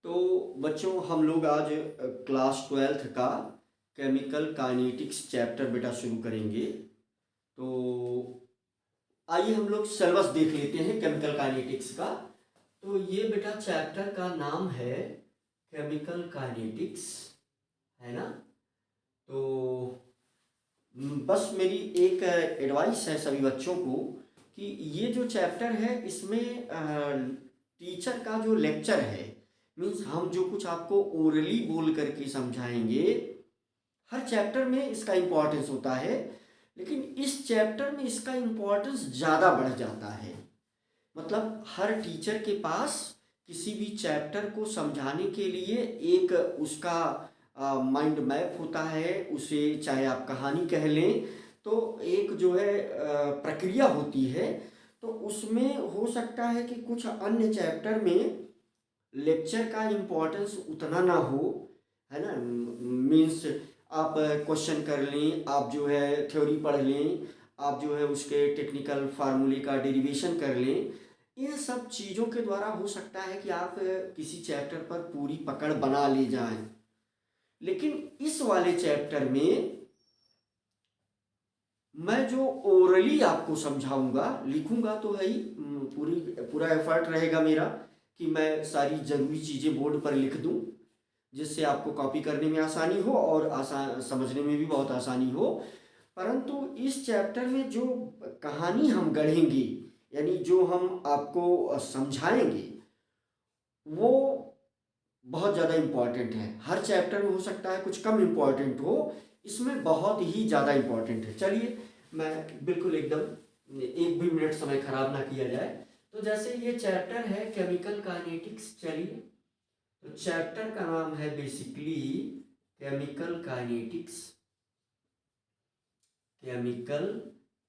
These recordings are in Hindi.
तो बच्चों हम लोग आज क्लास 12th का केमिकल काइनेटिक्स चैप्टर बेटा शुरू करेंगे। तो आइए हम लोग सिलेबस देख लेते हैं केमिकल काइनेटिक्स का। तो ये बेटा चैप्टर का नाम है केमिकल काइनेटिक्स, है ना। तो बस मेरी एक एडवाइस है सभी बच्चों को कि ये जो चैप्टर है इसमें टीचर का जो लेक्चर है, मीन्स हम जो कुछ आपको ओरली बोल करके समझाएंगे, हर चैप्टर में इसका इम्पोर्टेंस होता है, लेकिन इस चैप्टर में इसका इम्पोर्टेंस ज़्यादा बढ़ जाता है। मतलब हर टीचर के पास किसी भी चैप्टर को समझाने के लिए एक उसका माइंड मैप होता है, उसे चाहे आप कहानी कह लें, तो एक जो है प्रक्रिया होती है। तो उसमें हो सकता है कि कुछ अन्य चैप्टर में लेक्चर का इम्पोर्टेंस उतना ना हो, है ना। मीन्स आप क्वेश्चन कर लें, आप जो है थ्योरी पढ़ लें, आप जो है उसके टेक्निकल फार्मूले का डेरिवेशन कर लें। इन सब चीज़ों के द्वारा हो सकता है कि आप किसी चैप्टर पर पूरी पकड़ बना ले जाएं, लेकिन इस वाले चैप्टर में मैं जो ओरली आपको समझाऊंगा, लिखूंगा तो है ही, पूरा एफर्ट रहेगा मेरा कि मैं सारी ज़रूरी चीज़ें बोर्ड पर लिख दूं, जिससे आपको कॉपी करने में आसानी हो और आसान समझने में भी बहुत आसानी हो। परंतु इस चैप्टर में जो कहानी हम गढ़ेंगे, यानी जो हम आपको समझाएंगे, वो बहुत ज़्यादा इम्पॉर्टेंट है। हर चैप्टर में हो सकता है कुछ कम इम्पॉर्टेंट हो, इसमें बहुत ही ज़्यादा इम्पॉर्टेंट है। चलिए मैं बिल्कुल एकदम एक भी मिनट समय खराब ना किया जाए। तो जैसे ये चैप्टर है केमिकल काइनेटिक्स, चलिए तो चैप्टर का नाम है basically chemical kinetics. Chemical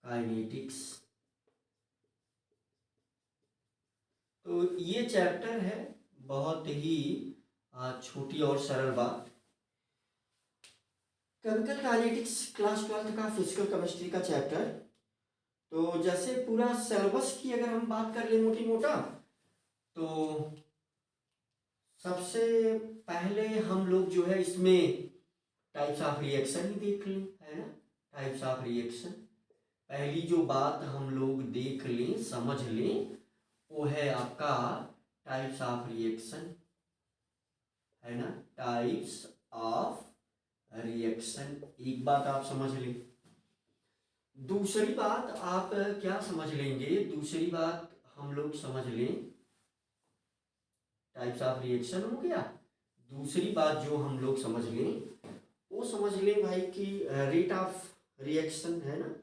kinetics, तो ये चैप्टर है बहुत ही छोटी और सरल बात। केमिकल काइनेटिक्स क्लास 12th का फिजिकल केमिस्ट्री का चैप्टर। तो जैसे पूरा सिलेबस की अगर हम बात कर ले मोटी मोटा, तो सबसे पहले हम लोग जो है इसमें टाइप्स ऑफ रिएक्शन ही देख लें, है ना। टाइप्स ऑफ रिएक्शन पहली जो बात हम लोग देख लें, समझ लें, वो है आपका टाइप्स ऑफ रिएक्शन, है ना। टाइप्स ऑफ रिएक्शन एक बात आप समझ लें। दूसरी बात आप क्या समझ लेंगे, दूसरी बात हम लोग समझ लें, टाइप्स ऑफ रिएक्शन हो गया। दूसरी बात जो हम लोग समझ लें, वो समझ लें भाई कि रेट ऑफ रिएक्शन, है ना।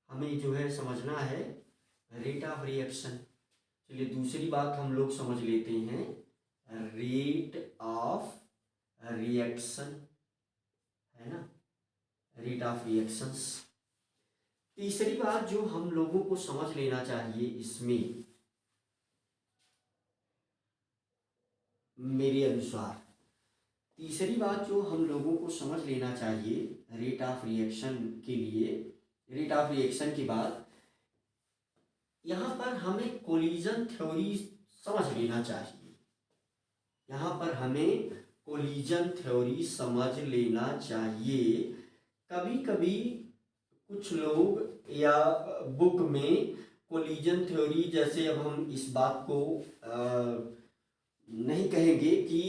हमें जो है समझना है रेट ऑफ रिएक्शन। चलिए दूसरी बात हम लोग समझ लेते हैं, रेट ऑफ रिएक्शन, है ना, रेट ऑफ रिएक्शंस। तीसरी बात जो हम लोगों को समझ लेना चाहिए इसमें, मेरे अनुसार तीसरी बात जो हम लोगों को समझ लेना चाहिए रेट ऑफ रिएक्शन के लिए, रेट ऑफ रिएक्शन के बाद यहाँ पर हमें कोलिजन थ्योरी समझ लेना चाहिए। यहाँ पर हमें कोलिजन थ्योरी समझ लेना चाहिए। कभी कभी कुछ लोग या बुक में कोलिजन थ्योरी, जैसे अब हम इस बात को नहीं कहेंगे कि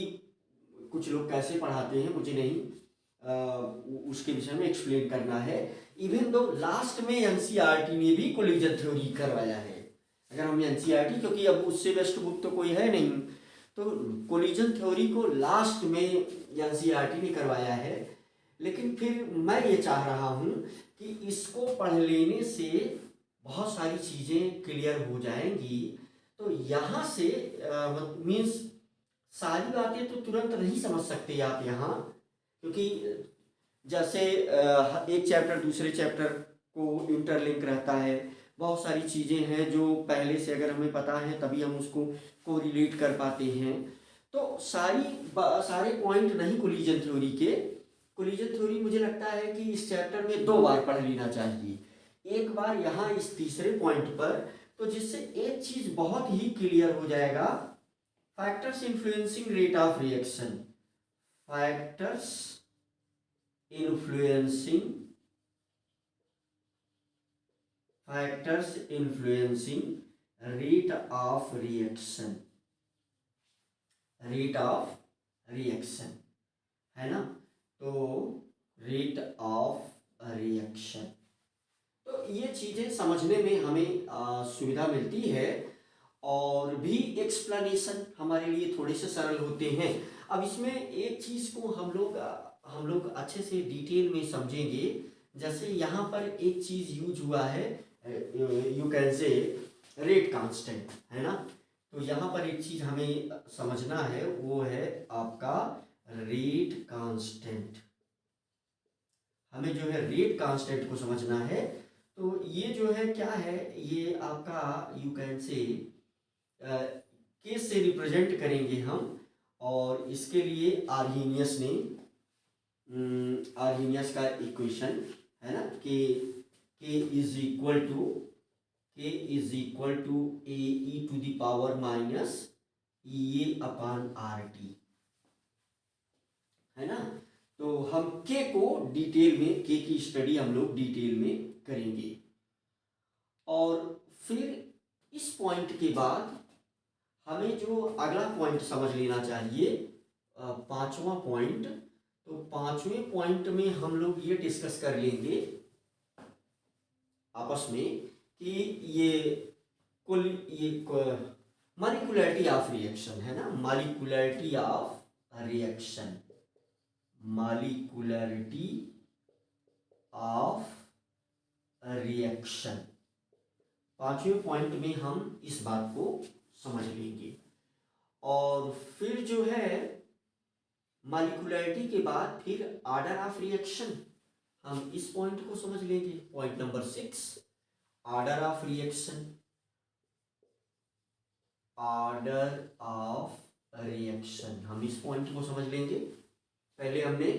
कुछ लोग कैसे पढ़ाते हैं, मुझे नहीं उसके विषय में एक्सप्लेन करना है। इवन दो लास्ट में एनसीईआरटी ने भी कोलिजन थ्योरी करवाया है। अगर हम एनसीईआरटी, क्योंकि अब उससे बेस्ट बुक तो कोई है नहीं, तो कोलिजन थ्योरी को लास्ट में एनसीईआरटी ने करवाया है। लेकिन फिर मैं ये चाह रहा हूँ कि इसको पढ़ लेने से बहुत सारी चीज़ें क्लियर हो जाएंगी। तो यहाँ से मीन्स सारी बातें तो तुरंत नहीं समझ सकते आप यहाँ, क्योंकि जैसे एक चैप्टर दूसरे चैप्टर को इंटरलिंक रहता है। बहुत सारी चीज़ें हैं जो पहले से अगर हमें पता है तभी हम उसको कोरिलेट कर पाते हैं। तो सारे पॉइंट नहीं कोलिजन थ्योरी के। कोलिजन थ्योरी मुझे लगता है कि इस चैप्टर में 2 बार पढ़ लेना चाहिए। एक बार यहाँ इस तीसरे पॉइंट पर, तो जिससे एक चीज़ बहुत ही क्लियर हो जाएगा। Factors influencing rate of reaction, factors influencing rate of reaction, rate of reaction है ना। तो रेट ऑफ रिएक्शन, तो ये चीजें समझने में हमें सुविधा मिलती है और भी एक्सप्लेनेशन हमारे लिए थोड़े से सरल होते हैं। अब इसमें एक चीज को हम लोग अच्छे से डिटेल में समझेंगे। जैसे यहाँ पर एक चीज यूज हुआ है, यू कैन से रेट कांस्टेंट, है ना। तो यहाँ पर एक चीज हमें समझना है, वो है आपका रेट कांस्टेंट। हमें जो है रेट कांस्टेंट को समझना है। तो ये जो है क्या है, ये आपका यू कैन से केस से रिप्रेजेंट करेंगे हम। और इसके लिए आर्हीनियस का इक्वेशन है ना, K is equal to A E to the power minus E A upon R T, है ना। तो हम के को डिटेल में, के की स्टडी हम लोग डिटेल में करेंगे। और फिर इस पॉइंट के बाद हमें जो अगला पॉइंट समझ लेना चाहिए, पांचवा पॉइंट। तो पांचवें पॉइंट में हम लोग ये डिस्कस कर लेंगे आपस में कि ये मॉलिक्यूलरिटी ऑफ रिएक्शन है ना, molecularity of reaction, molecularity of reaction. पांचवें पॉइंट में हम इस बात को समझ लेंगे। और फिर जो है मॉलिक्यूलरिटी के बाद फिर ऑर्डर ऑफ रिएक्शन, हम इस पॉइंट को समझ लेंगे। Point number 6, order of reaction, order of reaction, हम इस पॉइंट को समझ लेंगे। पहले हमने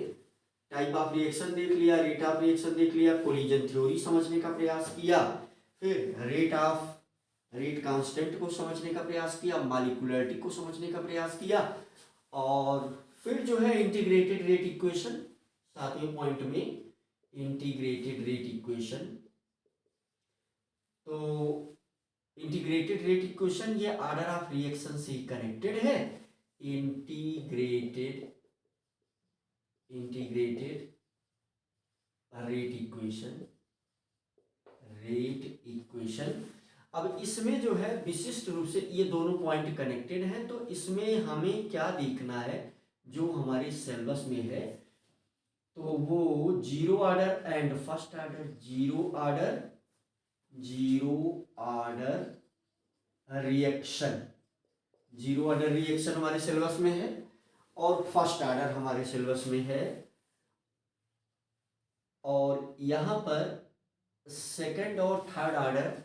टाइप ऑफ रिएक्शन देख लिया, रेट ऑफ रिएक्शन देख लिया, कोलिजन थ्योरी समझने का प्रयास किया, फिर रेट कांस्टेंट को समझने का प्रयास किया, मॉलिक्यूलरिटी को समझने का प्रयास किया, और फिर जो है इंटीग्रेटेड रेट इक्वेशन, सातवें पॉइंट में इंटीग्रेटेड रेट इक्वेशन। तो इंटीग्रेटेड रेट इक्वेशन ये ऑर्डर ऑफ रिएक्शन से कनेक्टेड है। Integrated rate equation. अब इसमें जो है विशिष्ट रूप से ये दोनों पॉइंट कनेक्टेड हैं। तो इसमें हमें क्या देखना है, जो हमारे सिलेबस में है, तो वो zero order and first order, zero order reaction हमारे सिलेबस में है, और फर्स्ट ऑर्डर हमारे सिलेबस में है। और यहाँ पर सेकंड और थर्ड ऑर्डर,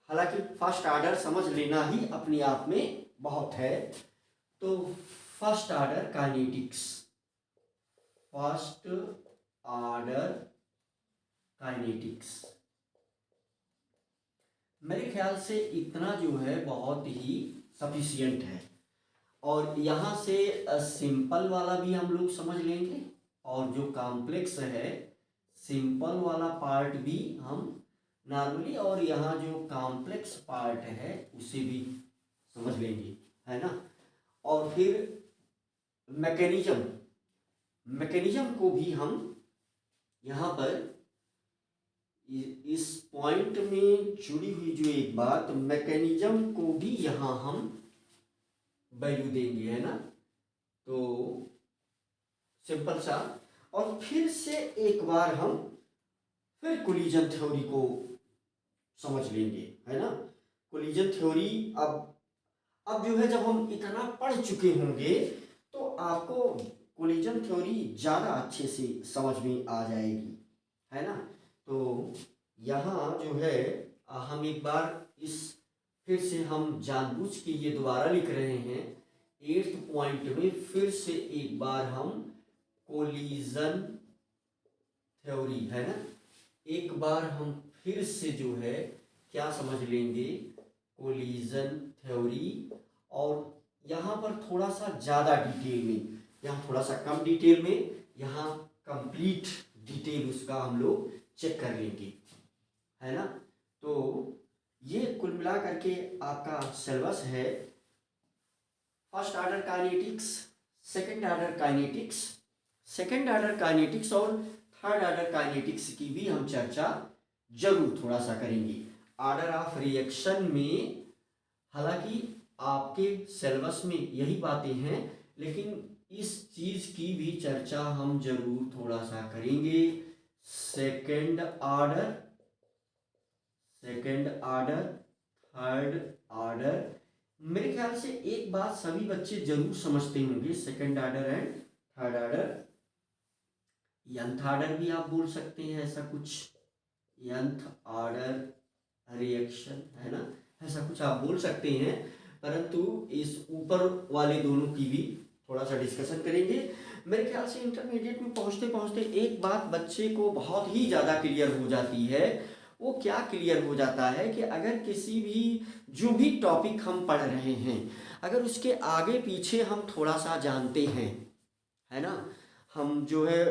हालांकि फर्स्ट ऑर्डर समझ लेना ही अपने आप में बहुत है। तो फर्स्ट ऑर्डर काइनेटिक्स, मेरे ख्याल से इतना जो है बहुत ही सफिशियंट है। और यहाँ से सिंपल वाला भी हम लोग समझ लेंगे, और जो कॉम्प्लेक्स है सिंपल वाला पार्ट भी हम नॉर्मली, और यहाँ जो कॉम्प्लेक्स पार्ट है उसे भी समझ लेंगे, है ना। और फिर मैकेनिज्म को भी हम यहाँ पर इस पॉइंट में जुड़ी हुई जो एक बात, मैकेनिज्म को भी यहाँ हम वैल्यू देंगे, है ना। तो सिंपल सा, और फिर से एक बार हम फिर कोलिजन थ्योरी को समझ लेंगे, है ना। कोलिजन थ्योरी अब जो है जब हम इतना पढ़ चुके होंगे तो आपको कोलिजन थ्योरी ज़्यादा अच्छे से समझ में आ जाएगी, है ना। तो यहाँ जो है हम एक बार फिर से हम जानबूझ के ये दोबारा लिख रहे हैं 8th पॉइंट में, फिर से एक बार हम कोलिजन थ्योरी, है ना, एक बार हम फिर से जो है क्या समझ लेंगे, कोलिजन थ्योरी। और यहाँ पर थोड़ा सा ज़्यादा डिटेल में, यहाँ थोड़ा सा कम डिटेल में, यहाँ कंप्लीट डिटेल उसका हम लोग चेक कर लेंगे, है ना। तो ये कुल मिला करके आपका सिलेबस है। First order kinetics, second order kinetics और थर्ड ऑर्डर काइनेटिक्स की भी हम चर्चा जरूर थोड़ा सा करेंगे। ऑर्डर ऑफ रिएक्शन में हालांकि आपके सिलेबस में यही बातें हैं, लेकिन इस चीज की भी चर्चा हम जरूर थोड़ा सा करेंगे। सेकेंड ऑर्डर, थर्ड ऑर्डर, मेरे ख्याल से एक बात सभी बच्चे जरूर समझते होंगे, second order and third order, nth order भी आप बोल सकते हैं, ऐसा कुछ nth ऑर्डर रिएक्शन, है ना, ऐसा कुछ आप बोल सकते हैं। परंतु इस ऊपर वाले दोनों की भी थोड़ा सा डिस्कशन करेंगे। मेरे ख्याल से इंटरमीडिएट में पहुंचते पहुंचते एक बात बच्चे को बहुत ही ज़्यादा क्लियर हो जाती है। वो क्या क्लियर हो जाता है कि अगर किसी भी जो भी टॉपिक हम पढ़ रहे हैं, अगर उसके आगे पीछे हम थोड़ा सा जानते हैं, है ना, हम जो है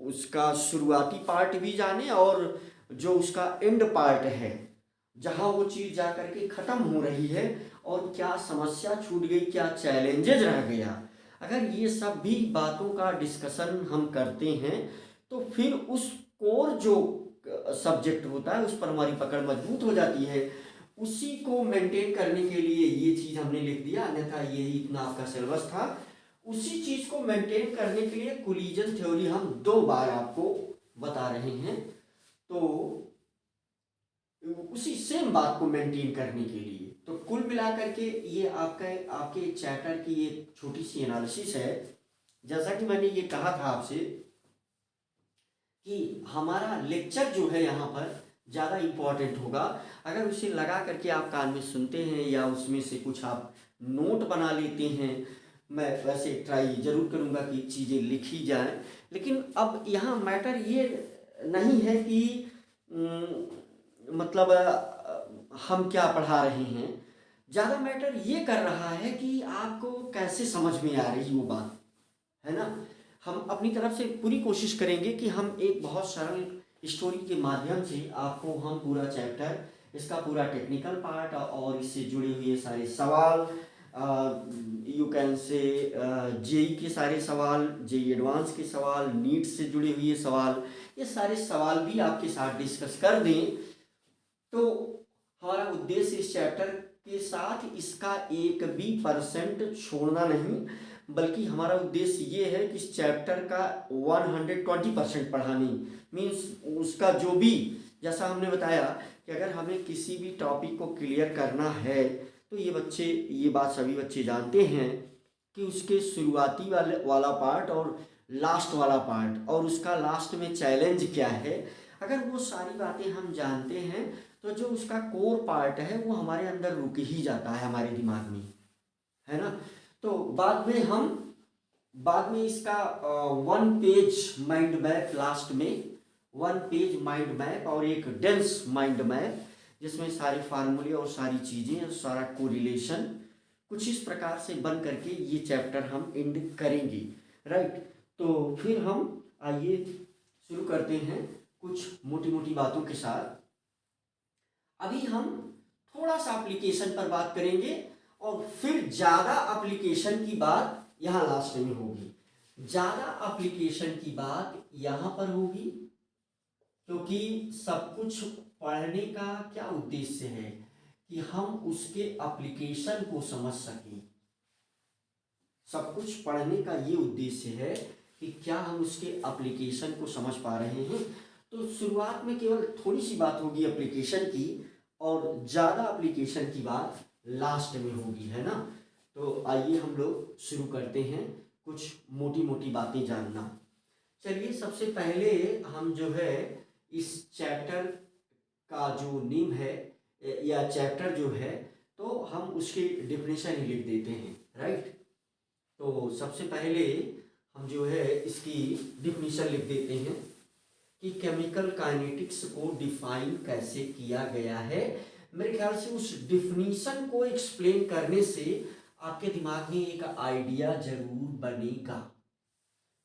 उसका शुरुआती पार्ट भी जाने और जो उसका एंड पार्ट है, जहाँ वो चीज़ जा करके ख़त्म हो रही है और क्या समस्या छूट गई, क्या चैलेंजेज रह गया, अगर ये सब भी बातों का डिस्कशन हम करते हैं तो फिर उस कोर जो सब्जेक्ट होता है उस पर हमारी पकड़ मजबूत हो जाती है। उसी को मेंटेन करने के लिए ये चीज़ हमने लिख दिया, अन्यथा यही इतना आपका सिलेबस था। उसी चीज़ को मेंटेन करने के लिए कोलिजन थ्योरी हम 2 बार आपको बता रहे हैं। तो उसी सेम बात को मेंटेन करने के लिए तो कुल मिलाकर के ये आपके चैप्टर की एक छोटी सी एनालिसिस है। जैसा कि मैंने ये कहा था आपसे कि हमारा लेक्चर जो है यहाँ पर ज़्यादा इम्पोर्टेंट होगा। अगर उसे लगा करके आप कान में सुनते हैं या उसमें से कुछ आप नोट बना लेते हैं, मैं वैसे ट्राई ज़रूर करूँगा कि चीज़ें लिखी जाएं, लेकिन अब यहाँ मैटर ये नहीं है कि मतलब हम क्या पढ़ा रहे हैं, ज़्यादा मैटर ये कर रहा है कि आपको कैसे समझ में आ रही वो बात, है ना। हम अपनी तरफ से पूरी कोशिश करेंगे कि हम एक बहुत सरल स्टोरी के माध्यम से आपको हम पूरा चैप्टर, इसका पूरा टेक्निकल पार्ट और इससे जुड़े हुए सारे सवाल, यू कैन से जेई के सारे सवाल, जेई एडवांस के सवाल, नीट से जुड़े हुए सवाल, ये सारे सवाल भी आपके साथ डिस्कस कर दें। तो हमारा उद्देश्य इस चैप्टर के साथ इसका 1% छोड़ना नहीं, बल्कि हमारा उद्देश्य ये है कि इस चैप्टर का 120% पढ़ानी, मीन्स उसका जो भी, जैसा हमने बताया कि अगर हमें किसी भी टॉपिक को क्लियर करना है तो ये बात सभी बच्चे जानते हैं कि उसके शुरुआती वाला पार्ट और लास्ट वाला पार्ट और उसका लास्ट में चैलेंज क्या है, अगर वो सारी बातें हम जानते हैं तो जो उसका कोर पार्ट है वो हमारे अंदर रुक ही जाता है, हमारे दिमाग में, है ना। तो बाद में इसका 1 पेज माइंड मैप, लास्ट में 1 पेज माइंड मैप और एक डेंस माइंड मैप जिसमें सारे फार्मूले और सारी चीज़ें, सारा कोरिलेशन कुछ इस प्रकार से बन करके ये चैप्टर हम एंड करेंगे, राइट। तो फिर हम आइए शुरू करते हैं कुछ मोटी मोटी बातों के साथ। अभी हम थोड़ा सा एप्लीकेशन पर बात करेंगे और फिर ज़्यादा एप्लीकेशन की बात यहाँ लास्ट में होगी। ज़्यादा एप्लीकेशन की बात यहाँ पर होगी, क्योंकि सब कुछ पढ़ने का क्या उद्देश्य है कि हम उसके एप्लीकेशन को समझ सकें। सब कुछ पढ़ने का ये उद्देश्य है कि क्या हम उसके एप्लीकेशन को समझ पा रहे हैं। तो शुरुआत में केवल थोड़ी सी बात होगी एप्लीकेशन की और ज़्यादा एप्लीकेशन की बात लास्ट में होगी, है ना। तो आइए हम लोग शुरू करते हैं कुछ मोटी मोटी बातें जानना। चलिए, सबसे पहले हम जो है इस चैप्टर का जो नेम है या चैप्टर जो है तो हम उसकी डेफिनेशन ही लिख देते हैं, राइट। तो सबसे पहले हम जो है इसकी डेफिनेशन लिख देते हैं कि केमिकल काइनेटिक्स को डिफाइन कैसे किया गया है। मेरे ख्याल से उस डेफिनेशन को एक्सप्लेन करने से आपके दिमाग में एक आइडिया जरूर बनेगा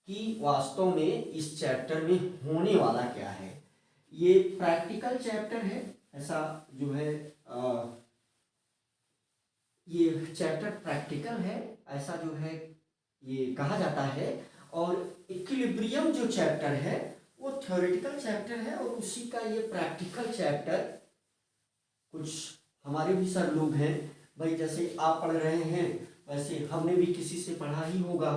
कि वास्तव में इस चैप्टर में होने वाला क्या है। ये प्रैक्टिकल चैप्टर है, ऐसा जो है ये चैप्टर प्रैक्टिकल है, ऐसा जो है ये कहा जाता है। और इक्विलिब्रियम जो चैप्टर है वो थ्योरेटिकल चैप्टर है और उसी का ये प्रैक्टिकल चैप्टर। कुछ हमारे भी सर लोग हैं भाई, जैसे आप पढ़ रहे हैं वैसे हमने भी किसी से पढ़ा ही होगा,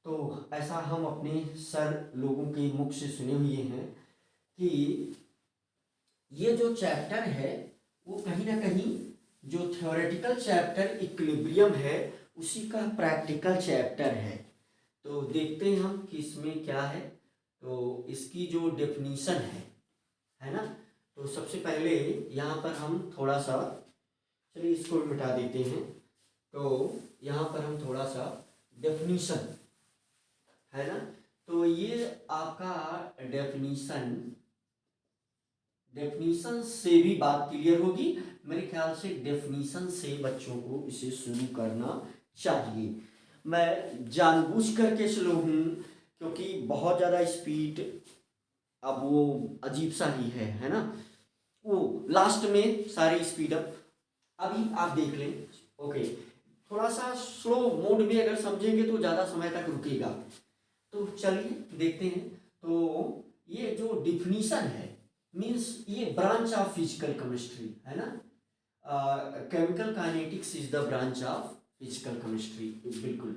तो ऐसा हम अपने सर लोगों के मुख से सुने हुए हैं कि ये जो चैप्टर है वो कहीं ना कहीं जो थ्योरेटिकल चैप्टर इक्विलिब्रियम है उसी का प्रैक्टिकल चैप्टर है। तो देखते हैं हम कि इसमें क्या है। तो इसकी जो डेफिनीशन है ना, तो सबसे पहले यहाँ पर हम थोड़ा सा, चलिए इसको मिटा देते हैं। तो यहाँ पर हम थोड़ा सा डेफिनीशन है ना, तो ये आपका डेफिनीशन से भी बात क्लियर होगी। मेरे ख्याल से डेफिनीशन से बच्चों को इसे शुरू करना चाहिए। मैं जानबूझ करके स्लो हूँ क्योंकि बहुत ज़्यादा स्पीड अब वो अजीब सा ही है ना, वो लास्ट में सारी स्पीड अप अभी आप देख लें। ओके, थोड़ा सा स्लो मोड में अगर समझेंगे तो ज़्यादा समय तक रुकेगा। तो चलिए देखते हैं। तो ये जो डिफिनीशन है मीन्स ये ब्रांच ऑफ फिजिकल केमिस्ट्री है ना, chemical kinetics is the branch of physical chemistry, बिल्कुल।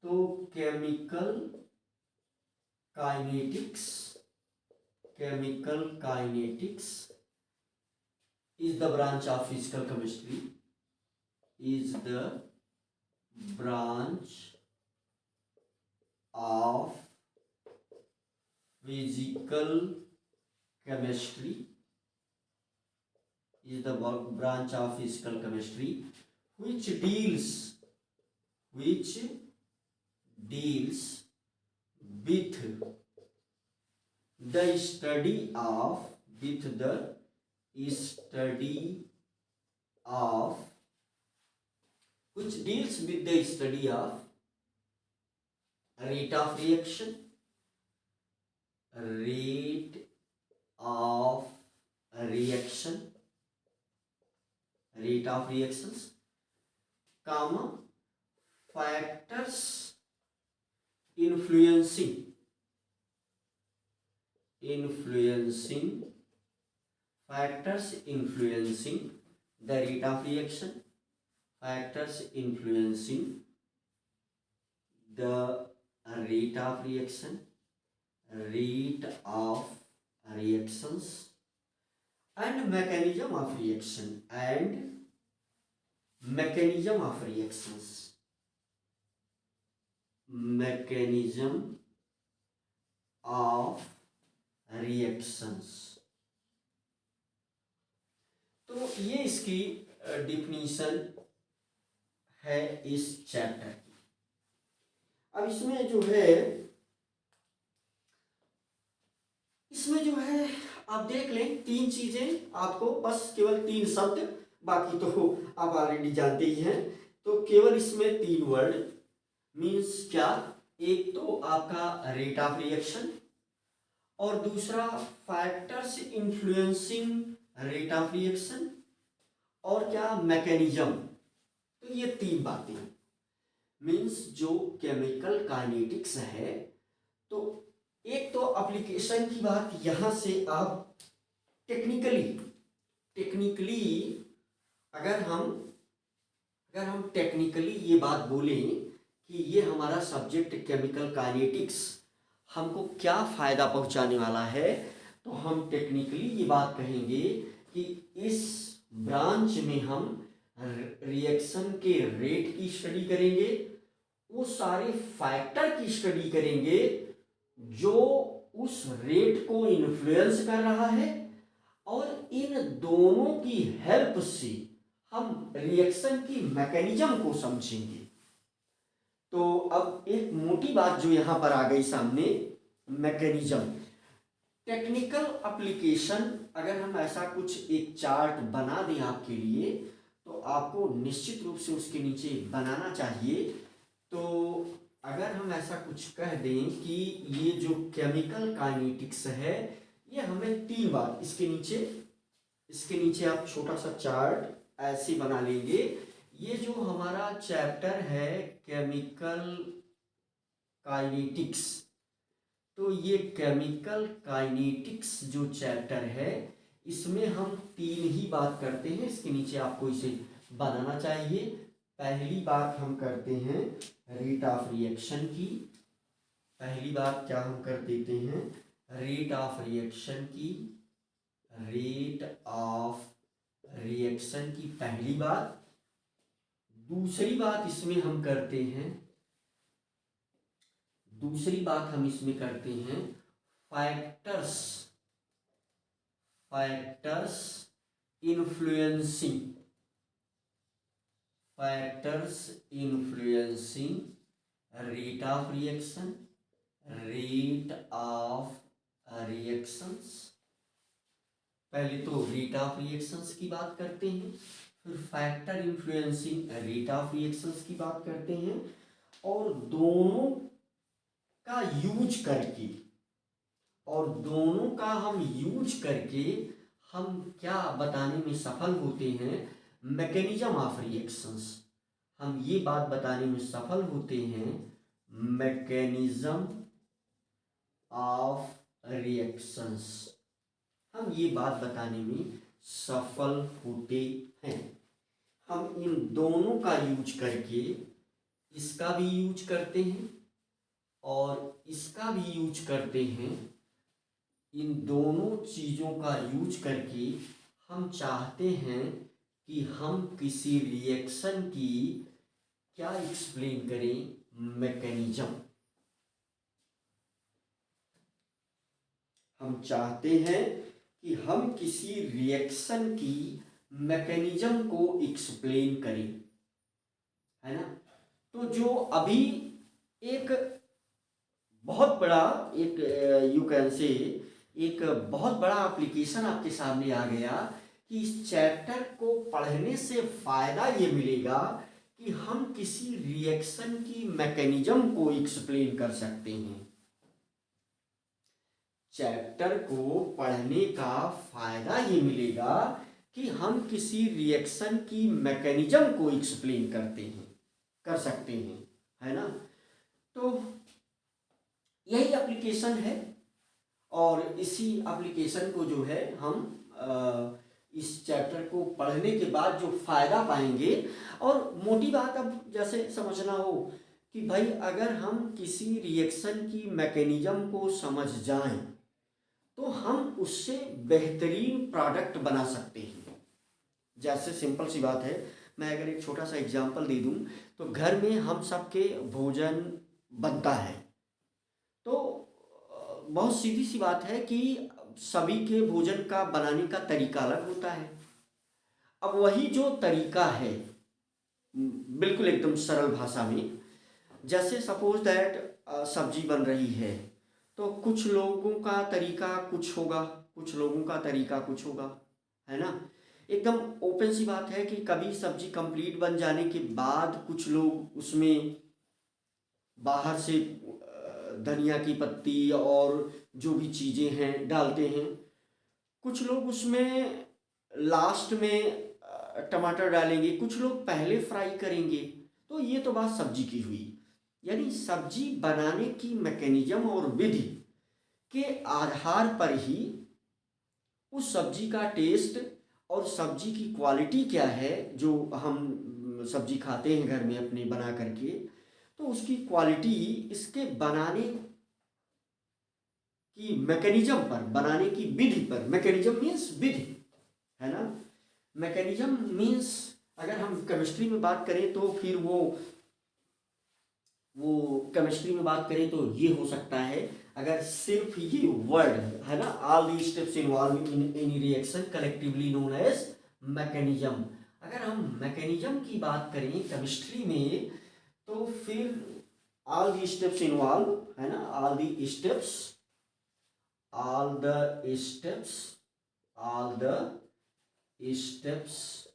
तो chemical kinetics is the branch of physical chemistry, is the branch of physical chemistry, is the branch of physical chemistry which deals with the study of which deals with the study of rate of reaction, reactions, comma, factors influencing the rate of reaction, factors influencing the rate of reactions, and mechanism of reaction, mechanism of reactions। तो ये इसकी डिफिनीशन है इस चैप्टर की। अब इसमें जो है आप देख लें, तीन चीजें आपको, बस केवल 3 शब्द, बाकी तो आप ऑलरेडी जानते ही हैं। तो केवल इसमें 3 वर्ड मीन्स क्या, एक तो आपका रेट ऑफ रिएक्शन और दूसरा factors influencing rate of reaction और क्या, मैकेनिज्म। तो ये 3 बातें मीन्स जो केमिकल काइनेटिक्स है। तो एक तो एप्लीकेशन की बात, यहाँ से आप टेक्निकली अगर हम टेक्निकली ये बात बोलें कि ये हमारा सब्जेक्ट केमिकल काइनेटिक्स हमको क्या फ़ायदा पहुंचाने वाला है, तो हम टेक्निकली ये बात कहेंगे कि इस ब्रांच में हम रिएक्शन के रेट की स्टडी करेंगे, वो सारे फैक्टर की स्टडी करेंगे जो उस रेट को इन्फ्लुएंस कर रहा है, और इन दोनों की हेल्प से हम रिएक्शन की मैकेनिज्म को समझेंगे। तो अब एक मोटी बात जो यहां पर आ गई सामने, मैकेनिज्म। टेक्निकल एप्लीकेशन, अगर हम ऐसा कुछ एक चार्ट बना दें आपके लिए, तो आपको निश्चित रूप से उसके नीचे बनाना चाहिए। तो अगर हम ऐसा कुछ कह दें कि ये जो केमिकल काइनेटिक्स है, ये हमें 3 बार इसके नीचे आप छोटा सा चार्ट ऐसे बना लेंगे। ये जो हमारा चैप्टर है केमिकल काइनेटिक्स, तो ये केमिकल काइनेटिक्स जो चैप्टर है, इसमें हम 3 ही बात करते हैं। इसके नीचे आपको इसे बनाना चाहिए। पहली बात हम करते हैं रेट ऑफ रिएक्शन की। पहली बात क्या हम कर देते हैं, रेट ऑफ रिएक्शन की। रेट ऑफ रिएक्शन की पहली बात। दूसरी बात इसमें हम करते हैं, factors influencing rate of reactions. पहले तो रेट ऑफ रिएक्शंस की बात करते हैं, फिर factor influencing rate of reactions की बात करते हैं, और दोनों का यूज करके हम क्या बताने में सफल होते हैं, मैकेनिज्म ऑफ रिएक्शंस। हम ये बात बताने में सफल होते हैं, मैकेनिज्म ऑफ रिएक्शंस। हम ये बात बताने में सफल होते हैं। हम इन दोनों का यूज करके, इसका भी यूज करते हैं और इसका भी यूज करते हैं। इन दोनों चीज़ों का यूज करके हम चाहते हैं कि हम किसी रिएक्शन की क्या एक्सप्लेन करें, मैकेनिज्म। हम चाहते हैं कि हम किसी रिएक्शन की मैकेनिज्म को एक्सप्लेन करें, है ना। तो जो अभी एक बहुत बड़ा एक बहुत बड़ा एप्लीकेशन आपके सामने आ गया कि इस चैप्टर को पढ़ने से फायदा ये मिलेगा कि हम किसी रिएक्शन की मैकेनिज्म को एक्सप्लेन कर सकते हैं। चैप्टर को पढ़ने का फायदा ये मिलेगा कि हम किसी रिएक्शन की मैकेनिज्म को एक्सप्लेन कर सकते हैं, है ना। तो यही एप्लीकेशन है, और इसी एप्लीकेशन को जो है हम इस चैप्टर को पढ़ने के बाद जो फायदा पाएंगे, और मोटी बात अब जैसे समझना हो कि भाई अगर हम किसी रिएक्शन की मैकेनिज्म को समझ जाएं तो हम उससे बेहतरीन प्रोडक्ट बना सकते हैं। जैसे सिंपल सी बात है, मैं अगर एक छोटा सा एग्जांपल दे दूं, तो घर में हम सबके भोजन बनता है, तो बहुत सीधी सी बात है कि सभी के भोजन का बनाने का तरीका अलग होता है। अब वही जो तरीका है, बिल्कुल एकदम सरल भाषा में, जैसे सपोज दैट सब्जी बन रही है, तो कुछ लोगों का तरीका कुछ होगा, कुछ लोगों का तरीका कुछ होगा, है ना। एकदम ओपन सी बात है कि कभी सब्जी कंप्लीट बन जाने के बाद कुछ लोग उसमें बाहर से धनिया की पत्ती और जो भी चीज़ें हैं डालते हैं, कुछ लोग उसमें लास्ट में टमाटर डालेंगे, कुछ लोग पहले फ्राई करेंगे। तो ये तो बात सब्जी की हुई, यानी सब्जी बनाने की मैकेनिज्म और विधि के आधार पर ही उस सब्जी का टेस्ट और सब्जी की क्वालिटी क्या है, जो हम सब्जी खाते हैं घर में अपने बना करके, तो उसकी क्वालिटी इसके बनाने की मैकेनिज्म पर, बनाने की विधि पर। मैकेनिज्म मीन्स विधि, है ना। मैकेनिज्म मीन्स अगर हम केमिस्ट्री में बात करें तो फिर वो केमिस्ट्री में बात करें तो ये हो सकता है, अगर सिर्फ ये वर्ड है ना, all the steps involve in any reaction collectively known as mechanism. अगर हम मैकेनिज्म की बात करें केमिस्ट्री में, तो फिर ऑल दी स्टेप्स इन्वॉल्व, है ना, all the steps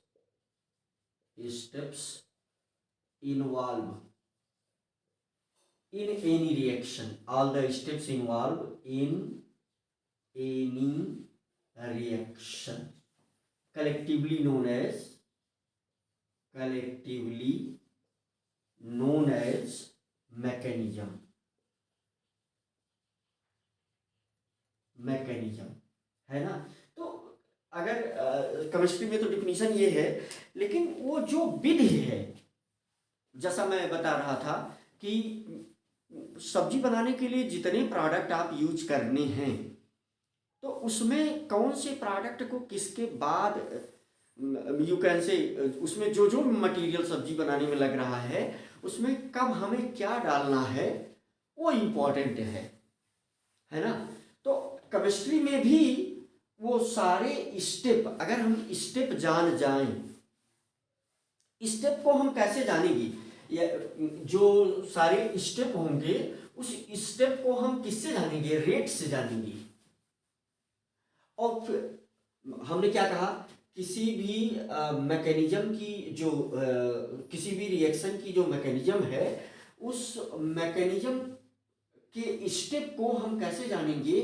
steps involved in any reaction, all the steps involved in any reaction, collectively known as mechanism है ना। तो अगर केमिस्ट्री में तो डिफिनीशन ये है, लेकिन वो जो विधि है, जैसा मैं बता रहा था कि सब्जी बनाने के लिए जितने प्रोडक्ट आप यूज करने हैं, तो उसमें कौन से प्रोडक्ट को किसके बाद यू कैन से, उसमें जो जो मटेरियल सब्जी बनाने में लग रहा है उसमें कब हमें क्या डालना है वो इम्पोर्टेंट है ना। तो केमिस्ट्री में भी वो सारे स्टेप, अगर हम स्टेप जान जाएं, स्टेप को हम कैसे जानेंगे, या जो सारे स्टेप होंगे उस स्टेप को हम किससे जानेंगे, रेट से जानेंगे। और फिर हमने क्या कहा, किसी भी मैकेनिज्म की जो किसी भी रिएक्शन की जो मैकेनिज्म है, उस मैकेनिज्म के स्टेप को हम कैसे जानेंगे,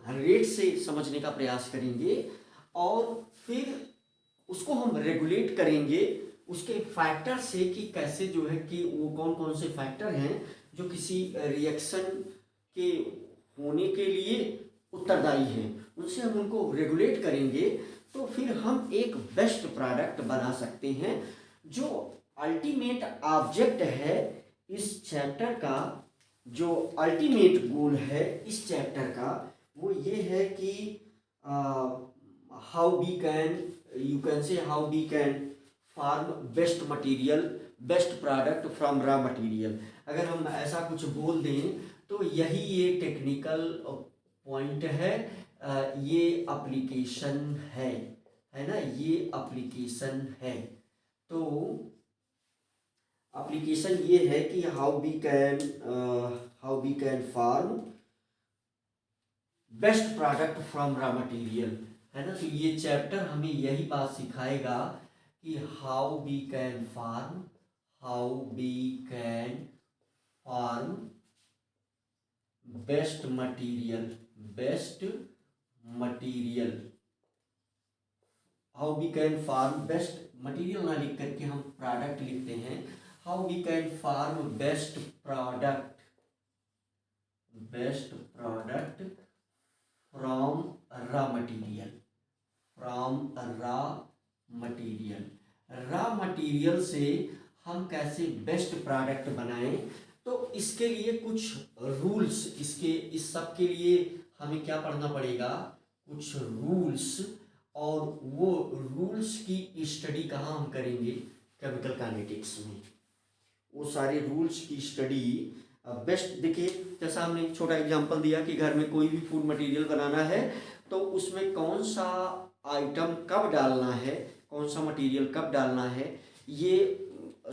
रेट से समझने का प्रयास करेंगे, और फिर उसको हम रेगुलेट करेंगे उसके फैक्टर से, कि कैसे जो है कि वो कौन कौन से फैक्टर हैं जो किसी रिएक्शन के होने के लिए उत्तरदायी हैं, उनसे हम उनको रेगुलेट करेंगे। तो फिर हम एक बेस्ट प्रोडक्ट बना सकते हैं। जो अल्टीमेट ऑब्जेक्ट है इस चैप्टर का, जो अल्टीमेट गोल है इस चैप्टर का, वो ये है कि how we can, you can say how we can form best material, best product from raw material. अगर हम ऐसा कुछ बोल दें तो यही ये टेक्निकल पॉइंट है, ये एप्लीकेशन है ना, ये एप्लीकेशन है। तो एप्लीकेशन ये है कि how we can form best product from raw material, है ना। तो ये चैप्टर हमें यही बात सिखाएगा कि how we can form best material, how we can form best material ना लिख करके हम प्रोडक्ट लिखते हैं, how we can form best product from raw material से हम कैसे बेस्ट प्रोडक्ट बनाएं। तो इसके लिए कुछ रूल्स, इस सब के लिए हमें क्या पढ़ना पड़ेगा, कुछ रूल्स, और वो रूल्स की स्टडी कहाँ हम करेंगे, केमिकल काइनेटिक्स में। वो सारे रूल्स की स्टडी बेस्ट, देखिए जैसा हमने छोटा एग्जांपल दिया कि घर में कोई भी फूड मटेरियल बनाना है तो उसमें कौन सा आइटम कब डालना है, कौन सा मटेरियल कब डालना है, ये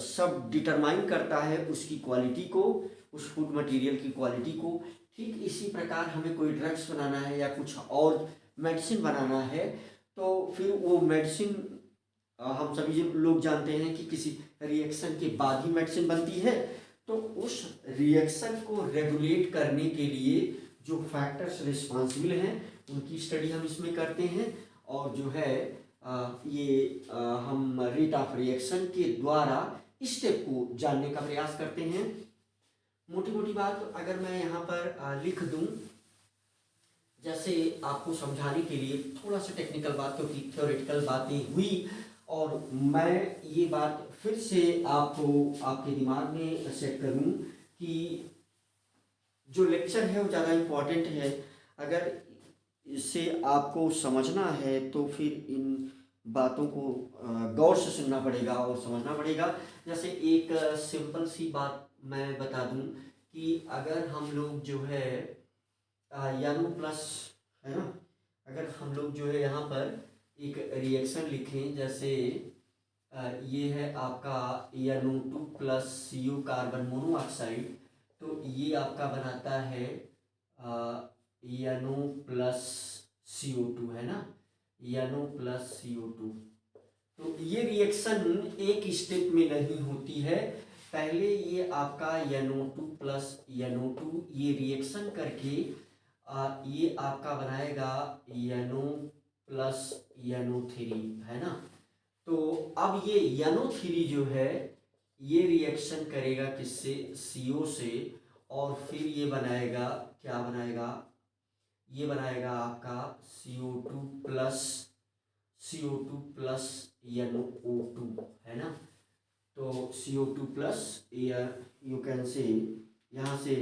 सब डिटरमाइन करता है उसकी क्वालिटी को, उस फूड मटेरियल की क्वालिटी को। ठीक इसी प्रकार हमें कोई ड्रग्स बनाना है या कुछ और मेडिसिन बनाना है, तो फिर वो मेडिसिन हम सभी लोग जानते हैं कि किसी रिएक्शन के बाद ही मेडिसिन बनती है। तो उस रिएक्शन को रेगुलेट करने के लिए जो फैक्टर्स रिस्पॉन्सिबल हैं उनकी स्टडी हम इसमें करते हैं, और जो है हम रेट ऑफ रिएक्शन के द्वारा स्टेप को जानने का प्रयास करते हैं। मोटी मोटी बात अगर मैं यहाँ पर लिख दूँ, जैसे आपको समझाने के लिए थोड़ा सा टेक्निकल बात, क्योंकि थ्योरेटिकल बातें हुई, और मैं ये बात फिर से आपको आपके दिमाग में सेट करूं कि जो लेक्चर है वो ज़्यादा इम्पोर्टेंट है। अगर इसे आपको समझना है तो फिर इन बातों को गौर से सुनना पड़ेगा और समझना पड़ेगा। जैसे एक सिंपल सी बात मैं बता दूं कि अगर हम लोग जो है NO+ है ना, अगर हम लोग जो है यहाँ पर एक रिएक्शन लिखें, जैसे ये है आपका NO2+ CO कार्बन मोनोऑक्साइड, तो ये आपका बनाता है NO+ CO2, है ना, NO+ CO2। तो ये रिएक्शन एक स्टेप में नहीं होती है। पहले ये आपका NO2 प्लस NO2 ये रिएक्शन करके ये आपका बनाएगा NO प्लस NO3, है ना। तो अब ये NO3 जो है ये रिएक्शन करेगा किससे, CO से, और फिर ये बनाएगा, क्या बनाएगा, ये बनाएगा आपका CO2 प्लस NO2, है ना। तो CO2 प्लस यू कैन से, यहाँ से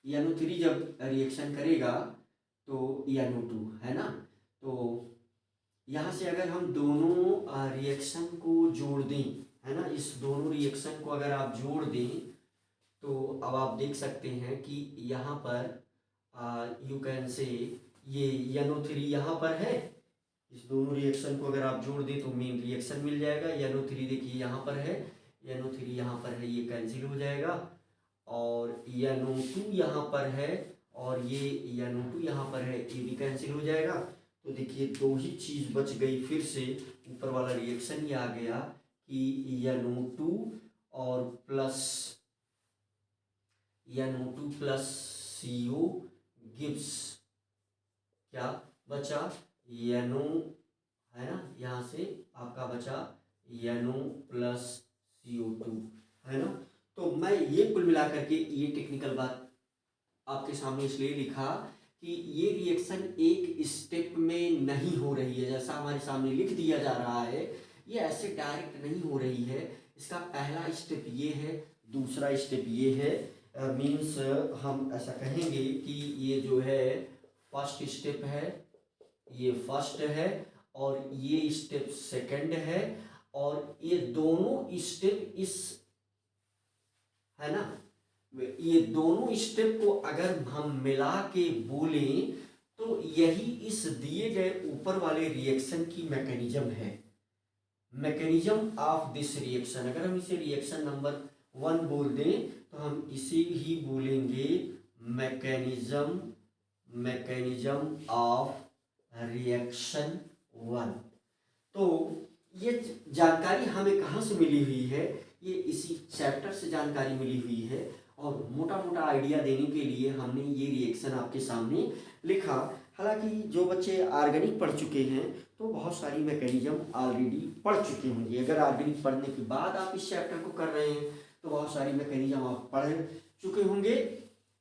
NO3 जब रिएक्शन करेगा तो NO2, है ना। तो यहाँ से अगर हम दोनों रिएक्शन को जोड़ दें, है ना, इस दोनों रिएक्शन को अगर आप जोड़ दें तो अब आप देख सकते हैं कि यहाँ पर यू कैन से ये NO3 यहाँ पर है। इस दोनों रिएक्शन को अगर आप जोड़ दें तो मेन रिएक्शन मिल जाएगा। NO3 देखिए यहाँ पर है, NO3 यहाँ पर है, ये कैंसिल हो जाएगा, और NO2 यहाँ पर है और ये NO2 यहाँ पर है, ये भी कैंसिल हो जाएगा। तो देखिए दो ही चीज़ बच गई, फिर से ऊपर वाला रिएक्शन ही आ गया कि NO2 और plus NO2 plus CO gives क्या बचा, NO, है ना, यहाँ से आपका बचा NO प्लस CO2, है ना। तो मैं ये कुल मिला करके ये टेक्निकल बात आपके सामने इसलिए लिखा कि ये रिएक्शन एक स्टेप में नहीं हो रही है, जैसा हमारे सामने लिख दिया जा रहा है, ये ऐसे डायरेक्ट नहीं हो रही है। इसका पहला स्टेप ये है, दूसरा स्टेप ये है, मीन्स हम ऐसा कहेंगे कि ये जो है फर्स्ट स्टेप है, ये फर्स्ट है, और ये स्टेप सेकंड है, और ये दोनों स्टेप इस, है ना, ये दोनों स्टेप को अगर हम मिला के बोलें तो यही इस दिए गए ऊपर वाले रिएक्शन की मैकेनिज्म है, मैकेनिज्म ऑफ दिस रिएक्शन। अगर हम इसे रिएक्शन नंबर 1 बोल दें तो हम इसे ही बोलेंगे मैकेनिज्म ऑफ रिएक्शन 1। तो ये जानकारी हमें कहाँ से मिली हुई है, ये इसी चैप्टर से जानकारी मिली हुई है, और मोटा मोटा आइडिया देने के लिए हमने ये रिएक्शन आपके सामने लिखा। हालांकि जो बच्चे ऑर्गेनिक पढ़ चुके हैं तो बहुत सारी मैकेनिज्म ऑलरेडी पढ़ चुके होंगे। अगर ऑर्गेनिक पढ़ने के बाद आप इस चैप्टर को कर रहे हैं तो बहुत सारी मैकेनिज्म आप पढ़ चुके होंगे।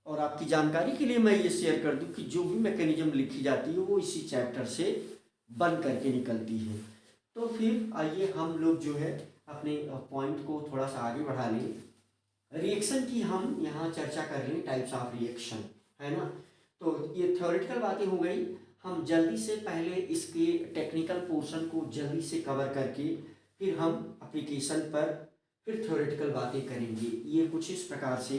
और आपकी जानकारी के लिए मैं ये शेयर कर दूं कि जो भी मैकेनिज्म लिखी जाती है वो इसी चैप्टर से बन करके निकलती है। तो फिर आइए हम लोग जो है अपने पॉइंट को थोड़ा सा आगे बढ़ा लें। रिएक्शन की हम यहाँ चर्चा कर लें, टाइप्स ऑफ रिएक्शन, है ना। तो ये थ्योरेटिकल बातें हो गई। हम जल्दी से पहले इसके टेक्निकल पोर्शन को जल्दी से कवर करके फिर हम एप्लीकेशन पर फिर थ्योरेटिकल बातें करेंगे। ये कुछ इस प्रकार से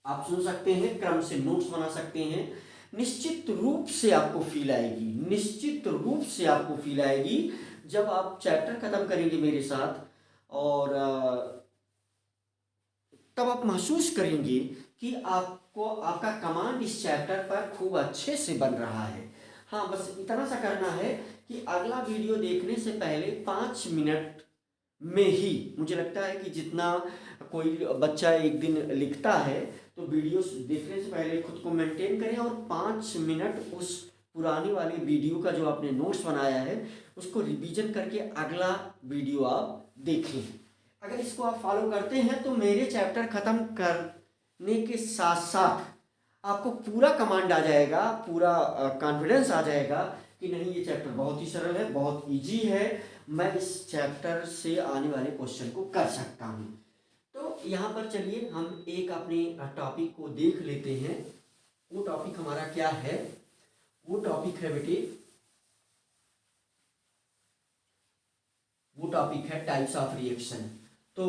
आप सुन सकते हैं, क्रम से नोट्स बना सकते हैं। निश्चित रूप से आपको फील आएगी, निश्चित रूप से आपको फील आएगी जब आप चैप्टर खत्म करेंगे मेरे साथ, और तब आप महसूस करेंगे कि आपको आपका कमांड इस चैप्टर पर खूब अच्छे से बन रहा है। हाँ, बस इतना सा करना है कि अगला वीडियो देखने से पहले 5 मिनट में ही, मुझे लगता है कि जितना कोई बच्चा एक दिन लिखता है तो वीडियो देखने से पहले खुद को मेंटेन करें और 5 मिनट उस पुरानी वाली वीडियो का जो आपने नोट्स बनाया है उसको रिवीजन करके अगला वीडियो आप देखें। अगर इसको आप फॉलो करते हैं तो मेरे चैप्टर ख़त्म करने के साथ साथ आपको पूरा कमांड आ जाएगा, पूरा कॉन्फिडेंस आ जाएगा कि नहीं ये चैप्टर बहुत ही सरल है, बहुत इजी है, मैं इस चैप्टर से आने वाले क्वेश्चन को कर सकता हूँ। तो यहाँ पर चलिए हम एक अपने टॉपिक को देख लेते हैं। वो टॉपिक हमारा क्या है? वो टॉपिक है बेटे, वो टॉपिक है टाइप्स ऑफ रिएक्शन। तो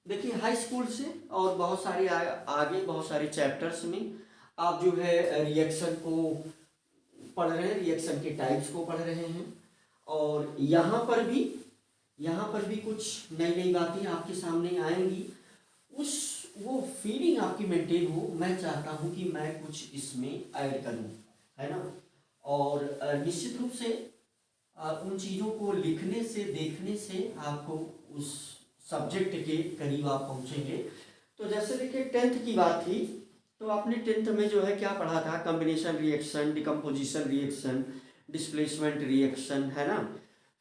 देखिए हाई स्कूल से और बहुत सारे आगे बहुत सारे चैप्टर्स में आप जो है रिएक्शन को पढ़ रहे हैं, रिएक्शन के टाइप्स को पढ़ रहे हैं, और यहाँ पर भी कुछ नई नई बातें आपके सामने आएंगी। वो फीलिंग आपकी मेंटेन हो, मैं चाहता हूँ कि मैं कुछ इसमें ऐड करूँ, है ना। और निश्चित रूप से उन चीज़ों को लिखने से, देखने से आपको उस सब्जेक्ट के करीब आप पहुंचेंगे। तो जैसे देखिए 10th की बात थी, तो आपने 10th में जो है क्या पढ़ा था, combination reaction, decomposition reaction, displacement reaction, है ना।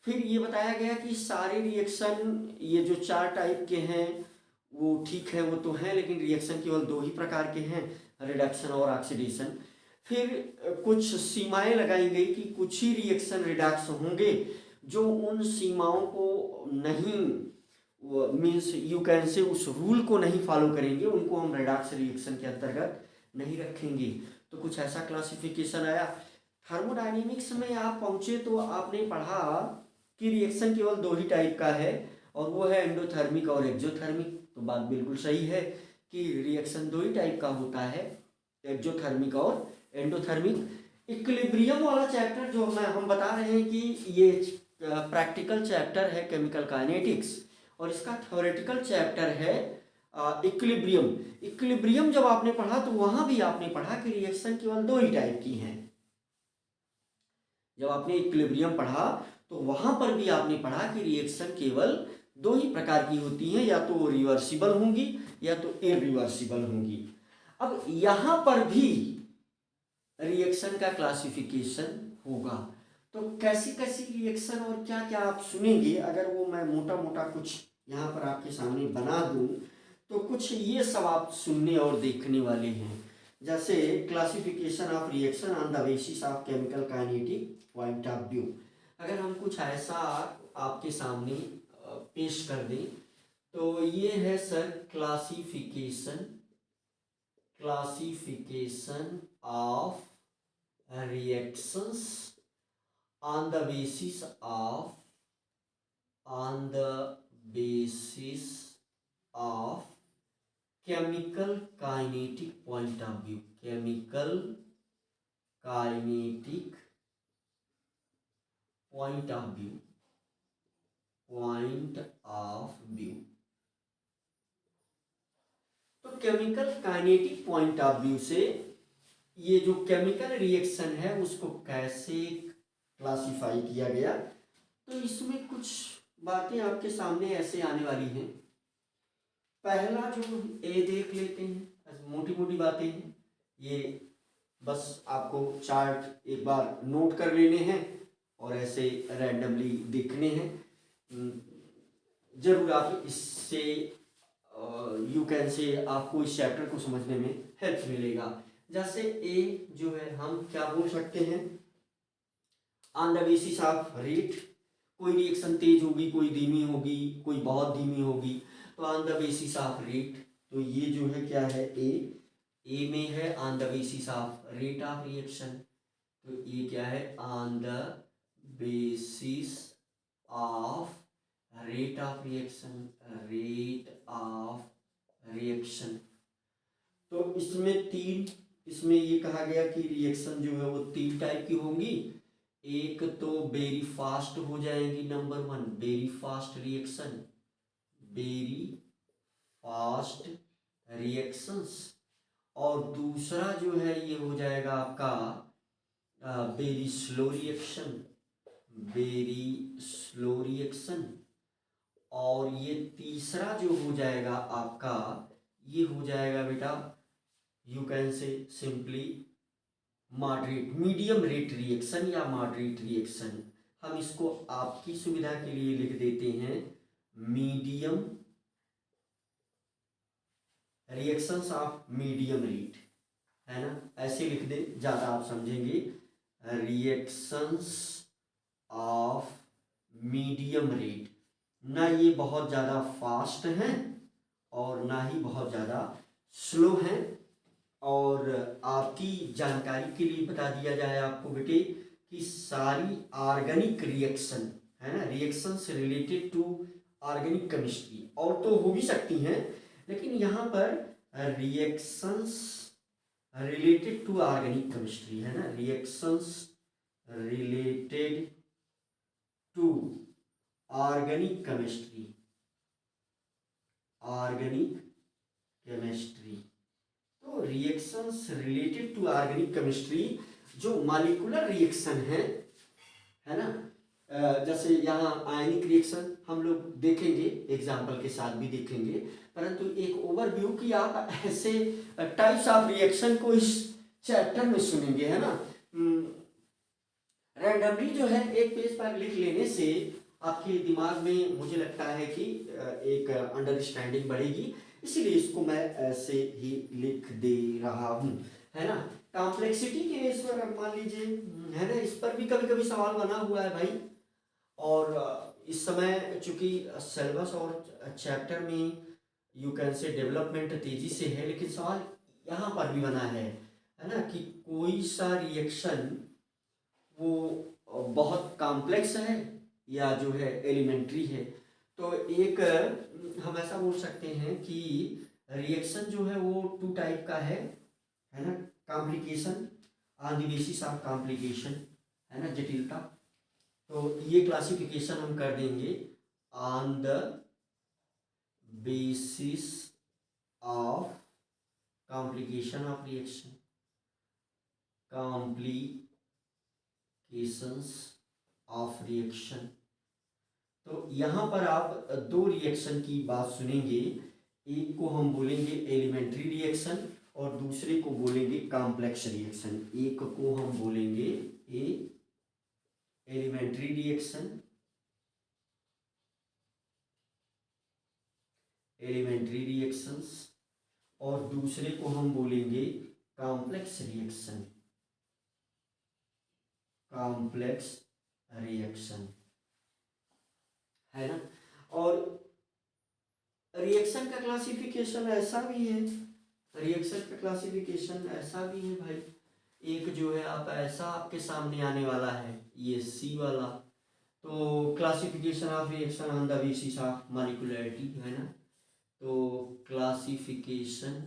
फिर ये बताया गया कि सारे रिएक्शन ये जो 4 टाइप के हैं वो ठीक है, वो तो हैं, लेकिन रिएक्शन केवल 2 ही प्रकार के हैं, रिडक्शन और ऑक्सीडेशन। फिर कुछ सीमाएं लगाई गई कि कुछ ही रिएक्शन रिडक्स होंगे जो उन सीमाओं को नहीं, मीन्स यू कैन से उस रूल को नहीं फॉलो करेंगे, उनको हम रिडक्स रिएक्शन के अंतर्गत नहीं रखेंगे। तो कुछ ऐसा क्लासिफिकेशन आया। थर्मोडायनेमिक्स में आप पहुंचे तो आपने पढ़ा कि रिएक्शन केवल 2 ही टाइप का है, और वो है एंडोथर्मिक और एक्सोथर्मिक। तो बात बिल्कुल सही है कि रिएक्शन 2 ही टाइप का होता है, एक्सोथर्मिक और एंडोथर्मिक। इक्विलिब्रियम वाला चैप्टर जो हम बता रहे हैं कि ये प्रैक्टिकल चैप्टर है केमिकल काइनेटिक्स, और इसका थ्योरेटिकल चैप्टर है इक्विलिब्रियम। इक्विलिब्रियम जब आपने पढ़ा तो वहां भी आपने पढ़ा कि रिएक्शन केवल 2 ही टाइप की हैं। जब आपने इक्विलिब्रियम पढ़ा तो वहां पर भी आपने पढ़ा कि रिएक्शन केवल 2 ही प्रकार की होती हैं, या तो रिवर्सिबल होंगी या तो इरिवर्सिबल होंगी। अब यहां पर भी रिएक्शन का क्लासिफिकेशन होगा। तो कैसी कैसी रिएक्शन और क्या क्या आप सुनेंगे, अगर वो मैं मोटा मोटा कुछ यहाँ पर आपके सामने बना दूं तो कुछ ये सब आप सुनने और देखने वाले हैं। जैसे classification of reaction on the basis of chemical kinetic point of view. अगर हम कुछ ऐसा आपके सामने पेश कर दें तो ये है sir classification of reactions on the basis of chemical kinetic point of view, chemical kinetic point of view, तो chemical kinetic point of view से ये जो केमिकल रिएक्शन है उसको कैसे क्लासिफाई किया गया। तो इसमें कुछ बातें आपके सामने ऐसे आने वाली हैं। पहला जो ए देख लेते हैं, मोटी मोटी बातें हैं ये, बस आपको चार्ट एक बार नोट कर लेने हैं और ऐसे रैंडमली देखने हैं। जरूर आप इससे यू कैन से आपको इस चैप्टर को समझने में हेल्प मिलेगा। जैसे ए जो है हम क्या बोल सकते हैं, on the basis of rate, कोई रिएक्शन तेज होगी, कोई धीमी होगी, कोई बहुत धीमी होगी, तो on the basis of rate. तो ये जो है क्या है, ए में है on the basis of rate of reaction. तो ये क्या है, on the basis of rate of reaction, तो इसमें ये कहा गया कि रिएक्शन जो है वो 3 टाइप की होंगी। एक तो वेरी फास्ट हो जाएंगी, नंबर 1 वेरी फास्ट रिएक्शंस, और दूसरा जो है ये हो जाएगा आपका वेरी स्लो रिएक्शन, और ये तीसरा जो हो जाएगा आपका, ये हो जाएगा बेटा यू कैन से simply moderate, medium rate reaction या मॉडरेट रिएक्शन। हम इसको आपकी सुविधा के लिए लिख देते हैं medium reactions of medium rate, है ना, ऐसे लिख दे, ज़्यादा आप समझेंगे। रिएक्शंस ऑफ मीडियम रेट, ना ये बहुत ज़्यादा फास्ट हैं और ना ही बहुत ज़्यादा स्लो हैं। और आपकी जानकारी के लिए बता दिया जाए आपको बेटे कि सारी ऑर्गेनिक रिएक्शन, है ना, reactions related to organic chemistry, और तो हो भी सकती हैं, लेकिन यहाँ पर reactions related to organic chemistry, है ना, reactions related to organic chemistry, तो reactions related to organic chemistry जो मॉलिक्यूलर रिएक्शन है ना, जैसे यहाँ आयनिक रिएक्शन हम लोग देखेंगे, एग्जाम्पल के साथ भी देखेंगे, परंतु एक ओवरव्यू कि आप ऐसे टाइप्स ऑफ रिएक्शन को इस चैप्टर में सुनेंगे, है ना। रैंडमली जो है एक पेज पर लिख लेने से आपके दिमाग में मुझे लगता है कि एक अंडरस्टैंडिंग बढ़ेगी, इसीलिए इसको मैं ऐसे ही लिख दे रहा हूँ, है ना। कॉम्प्लेक्सिटी के इस पर मान लीजिए, है ना, इस पर भी कभी कभी सवाल बना हुआ है भाई। और इस समय चूंकि सिलेबस और चैप्टर में यू कैन से डेवलपमेंट तेजी से है, लेकिन सवाल यहाँ पर भी बना है ना, कि कोई सा रिएक्शन वो बहुत कॉम्प्लेक्स है या जो है एलिमेंट्री है। तो एक हम ऐसा बोल सकते हैं कि रिएक्शन जो है वो टू टाइप का है ना। Complication on the basis of complication, है ना, जटिलता। तो ये क्लासिफिकेशन हम कर देंगे on the basis of complication of reaction, complications of reaction. तो यहाँ पर आप दो रिएक्शन की बात सुनेंगे, एक को हम बोलेंगे एलिमेंट्री रिएक्शन और दूसरे को बोलेंगे कॉम्प्लेक्स रिएक्शन। एक को हम बोलेंगे एलिमेंट्री रिएक्शन, एलिमेंट्री रिएक्शंस, और दूसरे को हम बोलेंगे कॉम्प्लेक्स रिएक्शन, कॉम्प्लेक्स रिएक्शन, है ना। और रिएक्शन का क्लासिफिकेशन ऐसा भी है, रिएक्शन का क्लासिफिकेशन ऐसा भी है भाई। एक जो है आप ऐसा आपके सामने आने वाला है, ये सी वाला, तो classification of reaction on the basis of molecularity, है ना। तो classification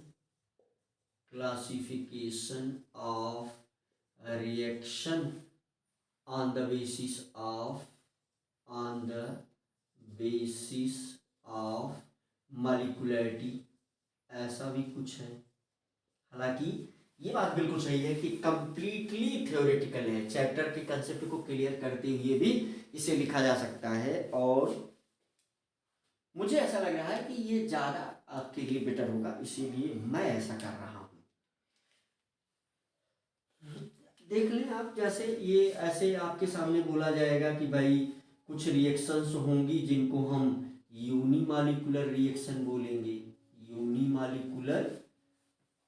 of reaction on the basis of molecularity, ऐसा भी कुछ है। हालांकि ये बात बिल्कुल सही है कि कंप्लीटली थ्योरेटिकल है, चैप्टर के कंसेप्ट को क्लियर करते हुए भी इसे लिखा जा सकता है, और मुझे ऐसा लग रहा है कि ये ज़्यादा आपके लिए बेटर होगा, इसीलिए मैं ऐसा कर रहा हूँ। देख लें आप, जैसे ये ऐसे आपके सामने बोला जाएगा कि भाई कुछ रिएक्शंस होंगी जिनको हम यूनिमॉलिक्यूलर रिएक्शन बोलेंगे, यूनिमॉलिक्यूलर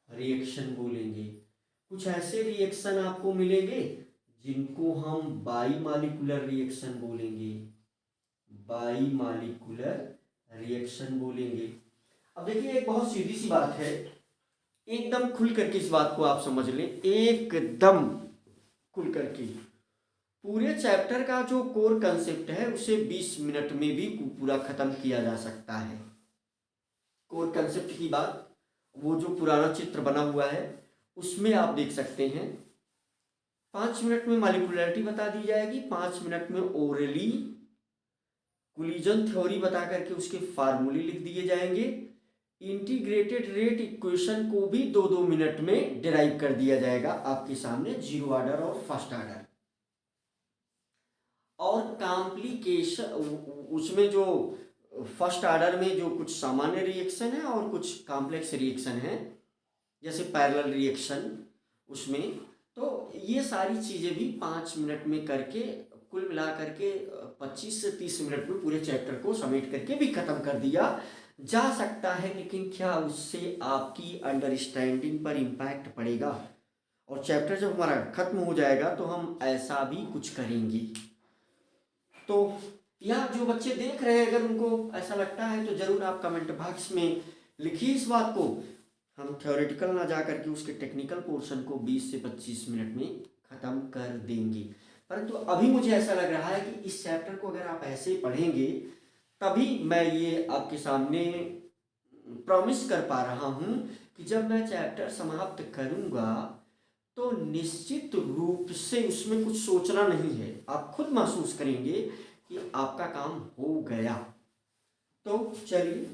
रिएक्शन बोलेंगे। कुछ ऐसे रिएक्शन आपको मिलेंगे जिनको हम बाईमॉलिक्यूलर रिएक्शन बोलेंगे, बाईमॉलिक्यूलर रिएक्शन बोलेंगे। अब देखिए एक बहुत सीधी सी बात है, एकदम खुल करके इस बात को आप समझ लें, एकदम खुल करके। पूरे चैप्टर का जो कोर कंसेप्ट है उसे 20 मिनट में भी पूरा खत्म किया जा सकता है। कोर कंसेप्ट की बात, वो जो पुराना चित्र बना हुआ है उसमें आप देख सकते हैं, 5 मिनट में मॉलिक्यूलरिटी बता दी जाएगी, 5 मिनट में ओरली कोलिजन थ्योरी बता करके उसके फार्मूले लिख दिए जाएंगे। इंटीग्रेटेड रेट इक्वेशन को भी 2-2 मिनट में डिराइव कर दिया जाएगा आपके सामने, जीरो ऑर्डर और फर्स्ट ऑर्डर। और कॉम्प्लिकेशन, उसमें जो फर्स्ट ऑर्डर में जो कुछ सामान्य रिएक्शन है और कुछ कॉम्प्लेक्स रिएक्शन है, जैसे पैरेलल रिएक्शन, उसमें तो ये सारी चीज़ें भी 5 मिनट में करके कुल मिला करके 25 से 30 मिनट में पूरे चैप्टर को समेट करके भी ख़त्म कर दिया जा सकता है। लेकिन क्या उससे आपकी अंडरस्टैंडिंग पर इम्पैक्ट पड़ेगा? और चैप्टर जब हमारा खत्म हो जाएगा तो हम ऐसा भी कुछ करेंगे। तो यह जो बच्चे देख रहे हैं, अगर उनको ऐसा लगता है तो ज़रूर आप कमेंट बॉक्स में लिखिए इस बात को। हम थ्योरेटिकल ना जा करके उसके टेक्निकल पोर्शन को 20 से 25 मिनट में ख़त्म कर देंगे। परंतु अभी मुझे ऐसा लग रहा है कि इस चैप्टर को अगर आप ऐसे पढ़ेंगे तभी मैं ये आपके सामने प्रॉमिस कर पा रहा हूँ कि जब मैं चैप्टर समाप्त करूँगा तो निश्चित रूप से उसमें कुछ सोचना नहीं है, आप खुद महसूस करेंगे कि आपका काम हो गया। तो चलिए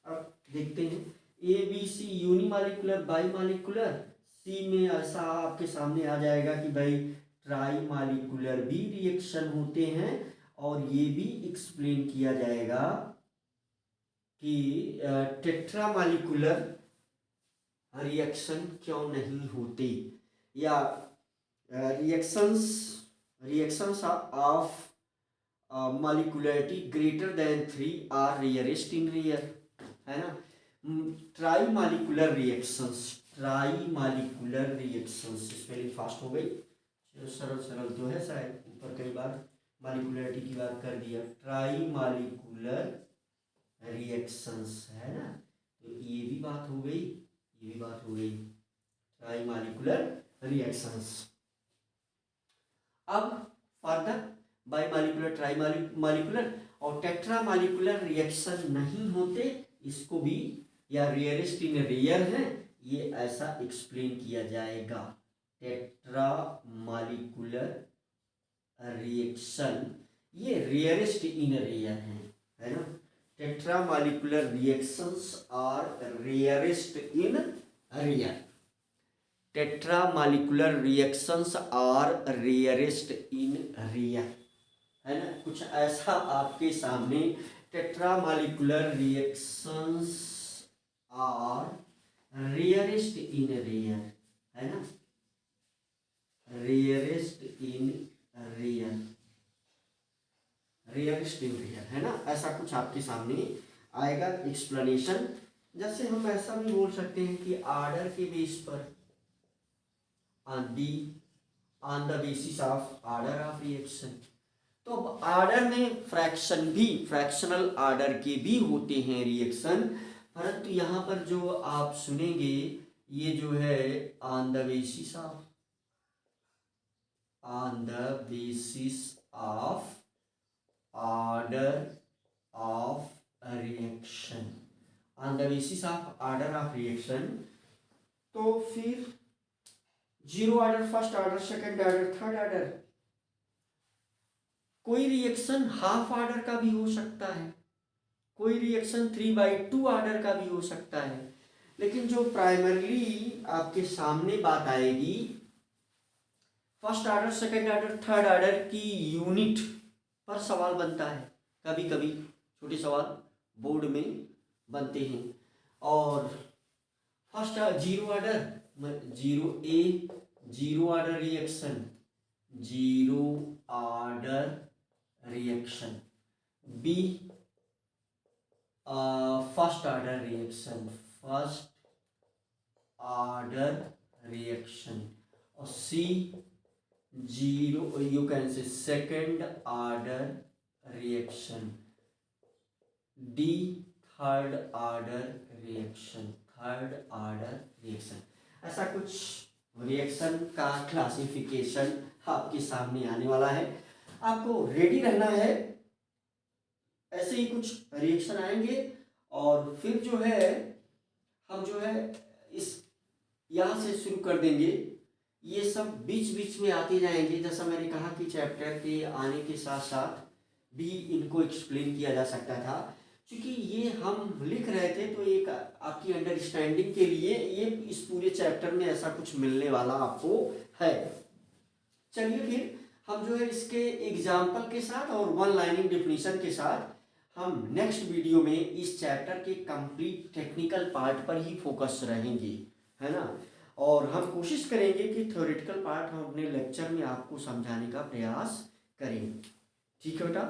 अब देखते हैं, ए बी सी यूनिमॉलिक्यूलर, बाईमॉलिक्यूलर, सी में ऐसा आपके सामने आ जाएगा कि भाई ट्राईमॉलिक्यूलर भी रिएक्शन होते हैं और ये भी एक्सप्लेन किया जाएगा कि टेट्रामालिकुलर रिएक्शन क्यों नहीं होते, या reactions of molecularity greater than 3 are rarest in rare, है ना। Try molecular reactions spelling fast हो गई, सरल सरल तो है शायद, ऊपर कई बार मालिकुलरिटी की बात कर दिया। ट्राई मालिकुलर रिएक्शंस है ना, तो ये भी बात हो गई, ये भी बात हो गई, ट्राई मालिकुलर रिएक्शंस। अब further by molecular, try molecular और टेट्रा मालिकुलर रिएक्शन नहीं होते, इसको भी, या रेयरेस्ट इन रेयर है, ये ऐसा एक्सप्लेन किया जाएगा। टेट्रा मालिकुलर रिएक्शन ये रेयरेस्ट इन रेयर है ना। Tetra molecular reactions are rarest in rare, tetra molecular reactions are rarest in rare, है ना। कुछ ऐसा आपके सामने, tetra molecular reactions are rarest in rare, है ना, rarest in rare, rarest in rare, है ना। ऐसा कुछ आपके सामने आएगा एक्सप्लेनेशन। जैसे हम ऐसा भी बोल सकते हैं कि आर्डर के बेस पर, on the basis of order of reaction, तो आर्डर में फ्रैक्शन भी, फ्रैक्शनल आर्डर के भी होते हैं रिएक्शन, परंतु यहाँ पर जो आप सुनेंगे ये जो है on the basis of, on the basis of order of reaction, on the basis of order of reaction. तो फिर zero order, first order, second order, third order, कोई रिएक्शन हाफ ऑर्डर का भी हो सकता है, कोई रिएक्शन 3/2 ऑर्डर का भी हो सकता है, लेकिन जो प्राइमरली आपके सामने बात आएगी first order, second order, third order की यूनिट पर सवाल बनता है, कभी कभी छोटे सवाल बोर्ड में बनते हैं। और first zero order, zero order reaction, zero order reaction, B first order reaction, first order reaction, और C zero, you can say second order reaction, D third order reaction, third order reaction. ऐसा कुछ रिएक्शन का क्लासिफिकेशन आपके सामने आने वाला है, आपको रेडी रहना है। ऐसे ही कुछ रिएक्शन आएंगे और फिर जो है हम जो है इस यहाँ से शुरू कर देंगे, ये सब बीच बीच में आते जाएंगे। जैसा मैंने कहा कि चैप्टर के आने के साथ साथ भी इनको एक्सप्लेन किया जा सकता था, क्योंकि ये हम लिख रहे थे तो एक आपकी अंडरस्टैंडिंग के लिए ये इस पूरे चैप्टर में ऐसा कुछ मिलने वाला आपको है। चलिए फिर हम जो है इसके एग्जाम्पल के साथ और वन लाइनिंग डेफिनेशन के साथ हम नेक्स्ट वीडियो में इस चैप्टर के कंप्लीट टेक्निकल पार्ट पर ही फोकस रहेंगे, है ना। और हम कोशिश करेंगे कि थ्योरेटिकल पार्ट हम अपने लेक्चर में आपको समझाने का प्रयास करें। ठीक है बेटा।